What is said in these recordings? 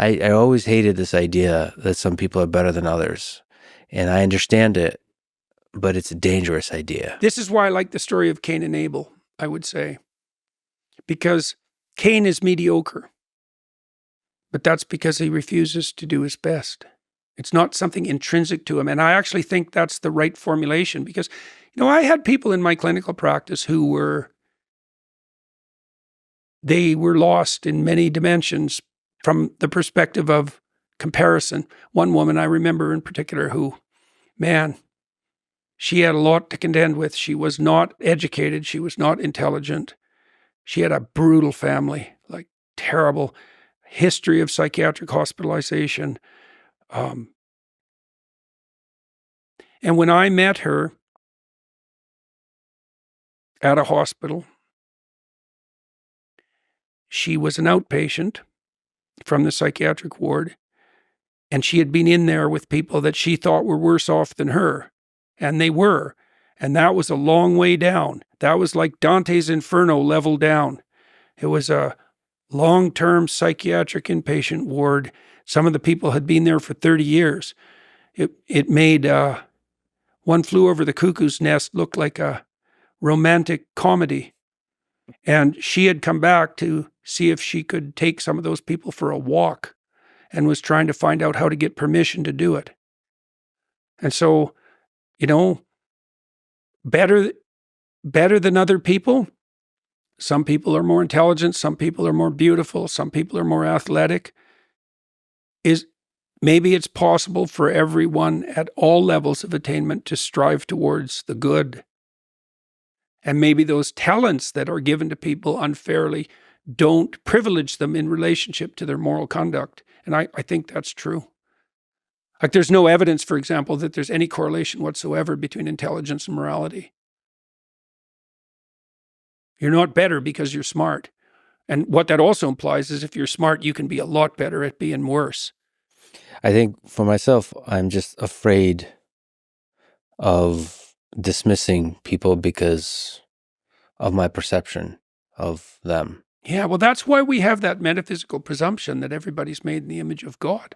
I always hated this idea that some people are better than others. And I understand it, but it's a dangerous idea. This is why I like the story of Cain and Abel, I would say. Because Cain is mediocre. But that's because he refuses to do his best. It's not something intrinsic to him. And I actually think that's the right formulation because, I had people in my clinical practice who were lost in many dimensions from the perspective of comparison. One woman I remember in particular who, man, she had a lot to contend with. She was not educated. She was not intelligent. She had a brutal family, like terrible history of psychiatric hospitalization. And when I met her at a hospital, she was an outpatient from the psychiatric ward, and she had been in there with people that she thought were worse off than her, and they were. And that was a long way down. That was like Dante's Inferno level down. It was a long-term psychiatric inpatient ward. Some of the people had been there for 30 years. It made One Flew Over the Cuckoo's Nest look like a romantic comedy. And she had come back to see if she could take some of those people for a walk and was trying to find out how to get permission to do it. And so, better than other people. Some people are more intelligent. Some people are more beautiful. Some people are more athletic. Maybe it's possible for everyone at all levels of attainment to strive towards the good. And maybe those talents that are given to people unfairly don't privilege them in relationship to their moral conduct. And I think that's true. Like there's no evidence, for example, that there's any correlation whatsoever between intelligence and morality. You're not better because you're smart. And what that also implies is if you're smart, you can be a lot better at being worse. I think for myself, I'm just afraid of dismissing people because of my perception of them. Yeah, well, that's why we have that metaphysical presumption that everybody's made in the image of God,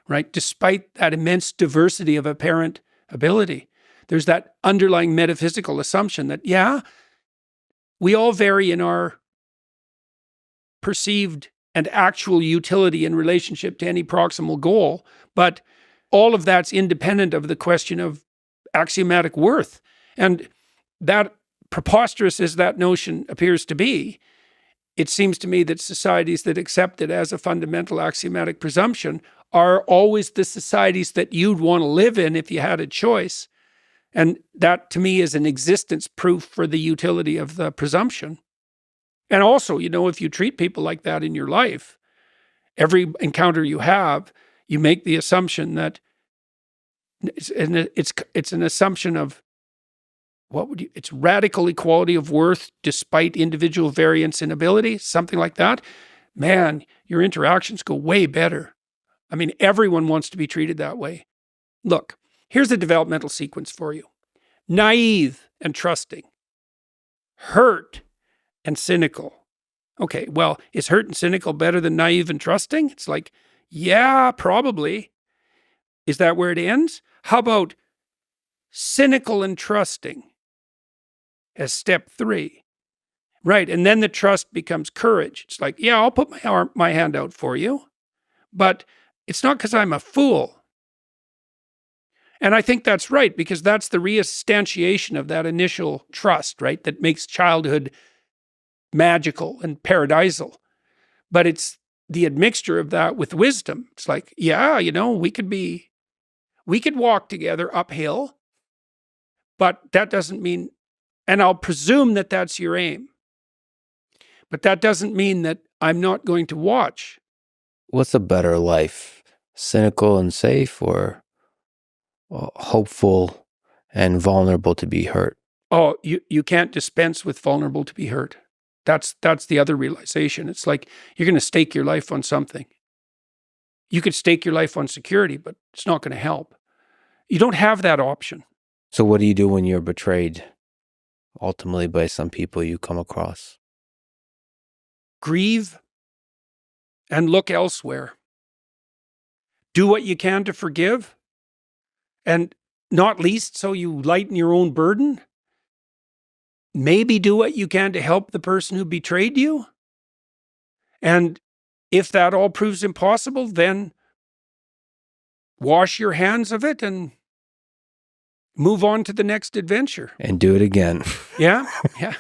right? Despite that immense diversity of apparent ability, there's that underlying metaphysical assumption that, yeah, we all vary in our perceived and actual utility in relationship to any proximal goal, but all of that's independent of the question of axiomatic worth. And that preposterous as that notion appears to be, it seems to me that societies that accept it as a fundamental axiomatic presumption are always the societies that you'd want to live in if you had a choice. And that, to me, is an existence proof for the utility of the presumption. And also, if you treat people like that in your life, every encounter you have, you make the assumption that it's an assumption of it's radical equality of worth despite individual variance in ability, something like that. Man, your interactions go way better. I mean, everyone wants to be treated that way. Look, here's the developmental sequence for you. Naive and trusting. Hurt and cynical. Okay, well, is hurt and cynical better than naive and trusting? It's like, yeah, probably. Is that where it ends? How about cynical and trusting as step 3? Right, and then the trust becomes courage. It's like, yeah, I'll put my hand out for you, but it's not because I'm a fool. And I think that's right, because that's the reinstantiation of that initial trust, right, that makes childhood magical and paradisal. But it's the admixture of that with wisdom. It's like, yeah, we could walk together uphill, but that doesn't mean, and I'll presume that that's your aim, but that doesn't mean that I'm not going to watch. What's a better life? Cynical and safe, or hopeful and vulnerable to be hurt? Oh, you can't dispense with vulnerable to be hurt. That's the other realization. It's like you're going to stake your life on something. You could stake your life on security, but it's not going to help. You don't have that option. So what do you do when you're betrayed, ultimately, by some people you come across? Grieve and look elsewhere. do what you can to forgive, and not least so you lighten your own burden. Maybe do what you can to help the person who betrayed you. And if that all proves impossible, then wash your hands of it and move on to the next adventure. And do it again. Yeah. Yeah.